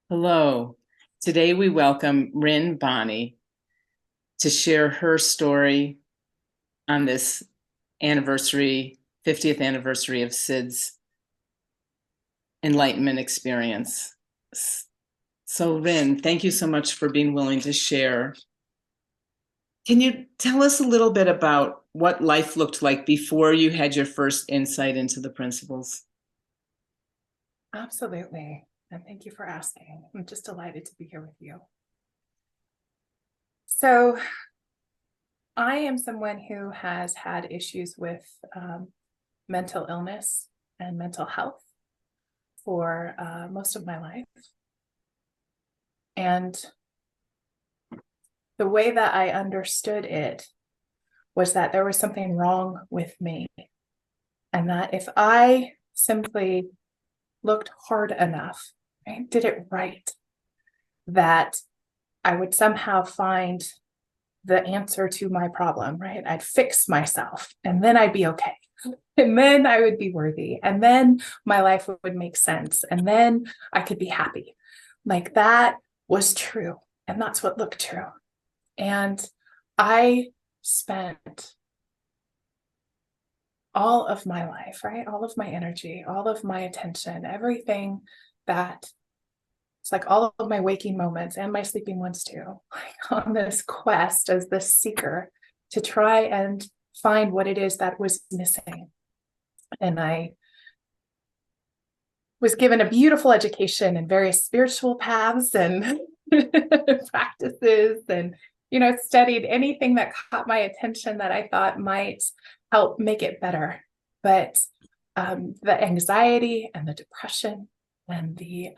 Hello. Today we welcome Rin Bonney to share her story on this anniversary, 50th anniversary of Syd's enlightenment experience. So Rin, thank you so much for being willing to share. Can you tell us a little bit about what life looked like before you had your first insight into the principles? Absolutely. And thank you for asking. I'm just delighted to be here with you. So, I am someone who has had issues with mental illness and mental health for most of my life. And the way that I understood it was that there was something wrong with me. And that if I simply looked hard enough, right, did it right, that I would somehow find the answer to my problem, right? I'd fix myself and then I'd be okay. And then I would be worthy. And then my life would make sense. And then I could be happy. Like that was true. And that's what looked true. And I spent all of my life, right? All of my energy, all of my attention, everything that it's like all of my waking moments and my sleeping ones too, like on this quest as this seeker to try and find what it is that was missing. And I was given a beautiful education in various spiritual paths and practices and, studied anything that caught my attention that I thought might help make it better. But the anxiety and the depression and the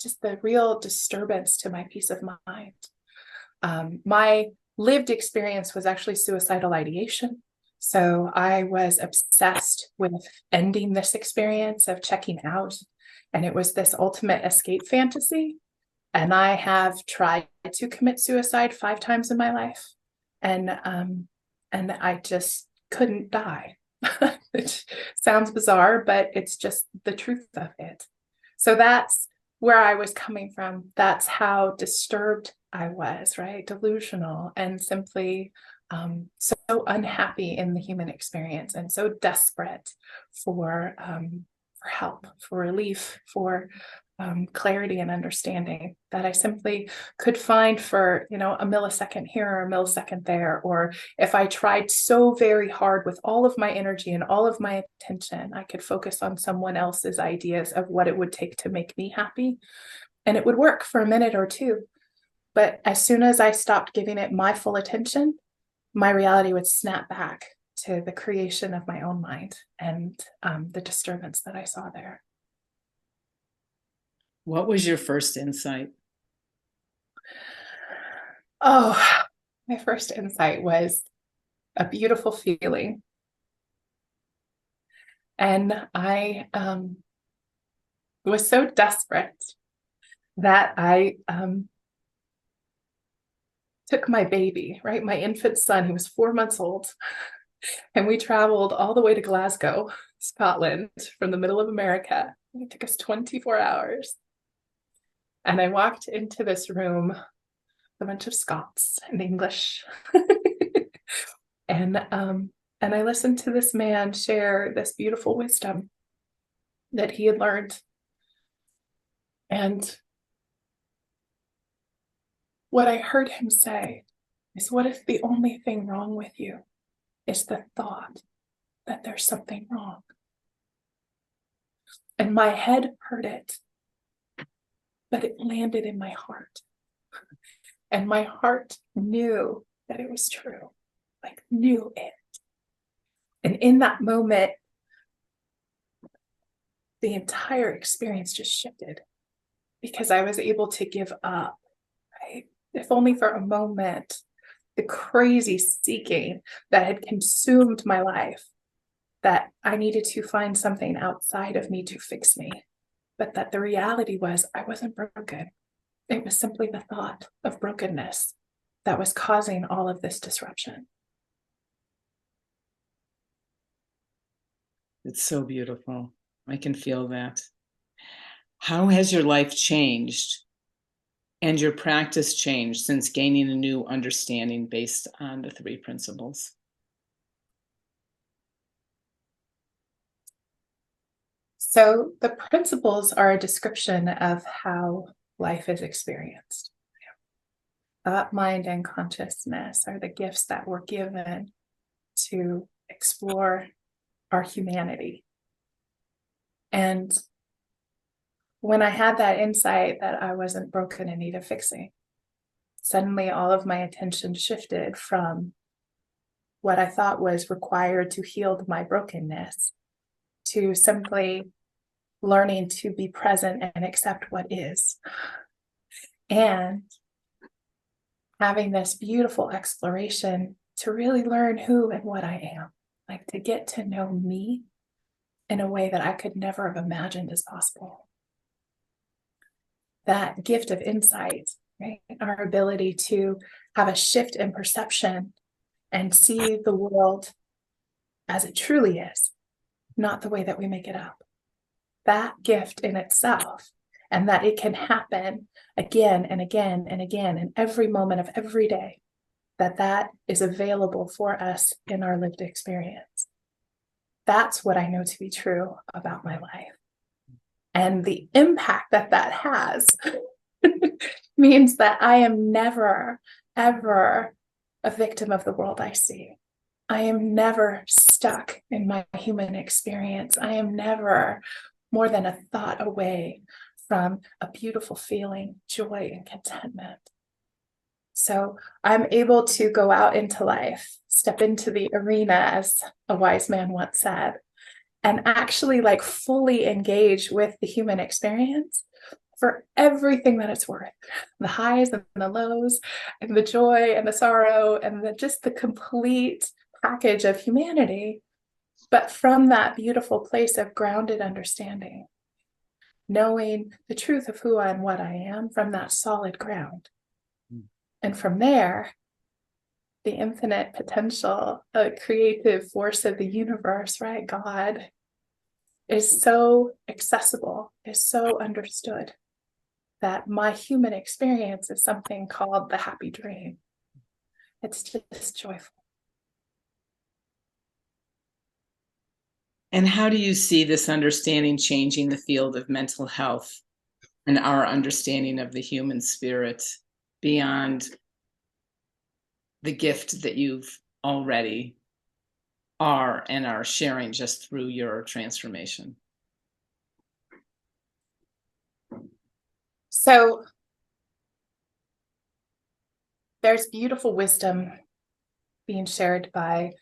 just the real disturbance to my peace of mind. My lived experience was actually suicidal ideation. So I was obsessed with ending this experience of checking out. And it was this ultimate escape fantasy. And I have tried to commit suicide 5 times in my life. And I just couldn't die. Which sounds bizarre, but it's just the truth of it. So that's where I was coming from. That's how disturbed I was, right? Delusional and simply so unhappy in the human experience and so desperate for help, for relief, for clarity and understanding that I simply could find for, a millisecond here or a millisecond there. Or if I tried so very hard with all of my energy and all of my attention, I could focus on someone else's ideas of what it would take to make me happy. And it would work for a minute or two. But as soon as I stopped giving it my full attention, my reality would snap back to the creation of my own mind and the disturbance that I saw there. What was your first insight? Oh, my first insight was a beautiful feeling. And I was so desperate that I took my baby, right? My infant son, he was 4 months old. And we traveled all the way to Glasgow, Scotland, from the middle of America. It took us 24 hours. And I walked into this room, a bunch of Scots and English. And I listened to this man share this beautiful wisdom that he had learned. And what I heard him say is, what if the only thing wrong with you is the thought that there's something wrong? And my head heard it, but it landed in my heart. And my heart knew that it was true, like knew it. And in that moment, the entire experience just shifted because I was able to give up, right? If only for a moment, the crazy seeking that had consumed my life, that I needed to find something outside of me to fix me. But that the reality was I wasn't broken. It was simply the thought of brokenness that was causing all of this disruption. It's so beautiful. I can feel that. How has your life changed and your practice changed since gaining a new understanding based on the three principles? So the principles are a description of how life is experienced. Thought, mind, and consciousness are the gifts that were given to explore our humanity. And when I had that insight that I wasn't broken and needed fixing, suddenly all of my attention shifted from what I thought was required to heal my brokenness to simply learning to be present and accept what is. And having this beautiful exploration to really learn who and what I am, like to get to know me in a way that I could never have imagined as possible. That gift of insight, right? Our ability to have a shift in perception and see the world as it truly is, not the way that we make it up. That gift in itself, and that it can happen again and again and again in every moment of every day, that is available for us in our lived experience. That's what I know to be true about my life. And the impact that has means that I am never, ever a victim of the world I see. I am never stuck in my human experience. I am never more than a thought away from a beautiful feeling, joy, and contentment. So I'm able to go out into life, step into the arena, as a wise man once said, and actually like fully engage with the human experience for everything that it's worth, the highs and the lows and the joy and the sorrow and just the complete package of humanity, but from that beautiful place of grounded understanding, knowing the truth of who and what I am from that solid ground. And from there, the infinite potential, a creative force of the universe, right? God is so accessible, is so understood that my human experience is something called the happy dream. It's just joyful. And how do you see this understanding changing the field of mental health and our understanding of the human spirit beyond the gift that you've already are and are sharing just through your transformation? So there's beautiful wisdom being shared by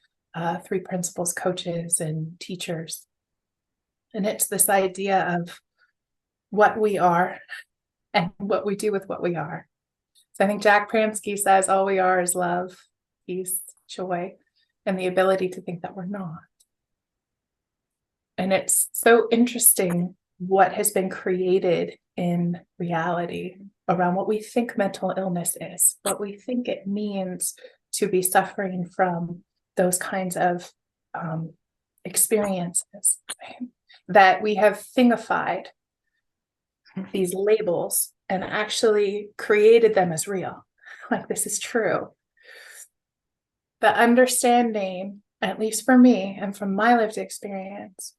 three principles coaches and teachers. And it's this idea of what we are and what we do with what we are. So I think Jack Pransky says all we are is love, peace, joy, and the ability to think that we're not. And it's so interesting what has been created in reality around what we think mental illness is, what we think it means to be suffering from those kinds of experiences, right? That we have thingified these labels and actually created them as real. Like, this is true. The understanding, at least for me and from my lived experience,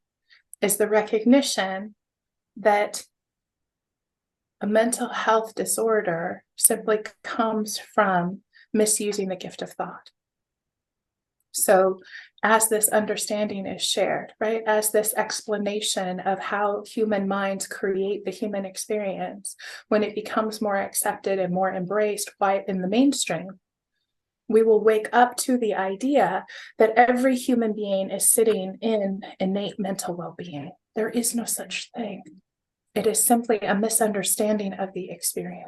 is the recognition that a mental health disorder simply comes from misusing the gift of thought. So as this understanding is shared, right, as this explanation of how human minds create the human experience, when it becomes more accepted and more embraced by in the mainstream, we will wake up to the idea that every human being is sitting in innate mental well-being. There is no such thing. It is simply a misunderstanding of the experience.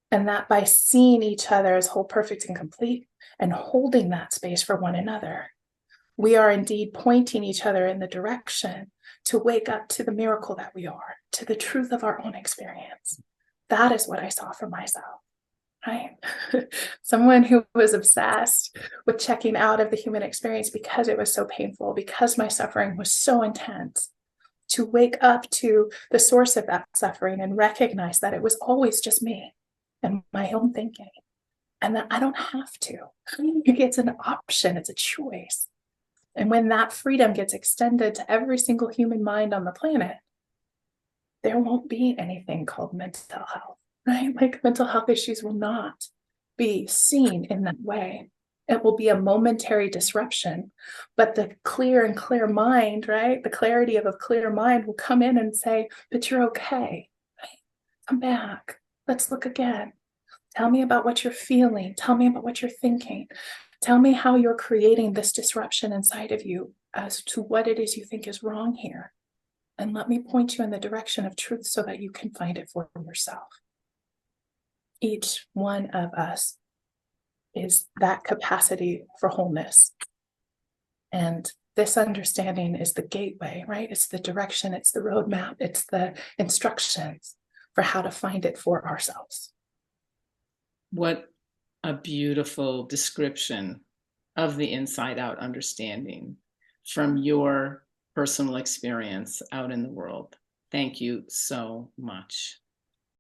And that by seeing each other as whole, perfect, and complete, and holding that space for one another, we are indeed pointing each other in the direction to wake up to the miracle that we are, to the truth of our own experience. That is what I saw for myself, right? Someone who was obsessed with checking out of the human experience because it was so painful, because my suffering was so intense. to wake up to the source of that suffering and recognize that it was always just me and my own thinking, and that I don't have to. It's an option, it's a choice. And when that freedom gets extended to every single human mind on the planet, there won't be anything called mental health, right? Like mental health issues will not be seen in that way. It will be a momentary disruption, but the clear and clear mind, right? The clarity of a clear mind will come in and say, but you're okay, right? Come back. Let's look again. Tell me about what you're feeling. Tell me about what you're thinking. Tell me how you're creating this disruption inside of you as to what it is you think is wrong here. And let me point you in the direction of truth so that you can find it for yourself. Each one of us is that capacity for wholeness. And this understanding is the gateway, right? It's the direction, it's the roadmap, it's the instructions for how to find it for ourselves. What a beautiful description of the inside out understanding from your personal experience out in the world. Thank you so much.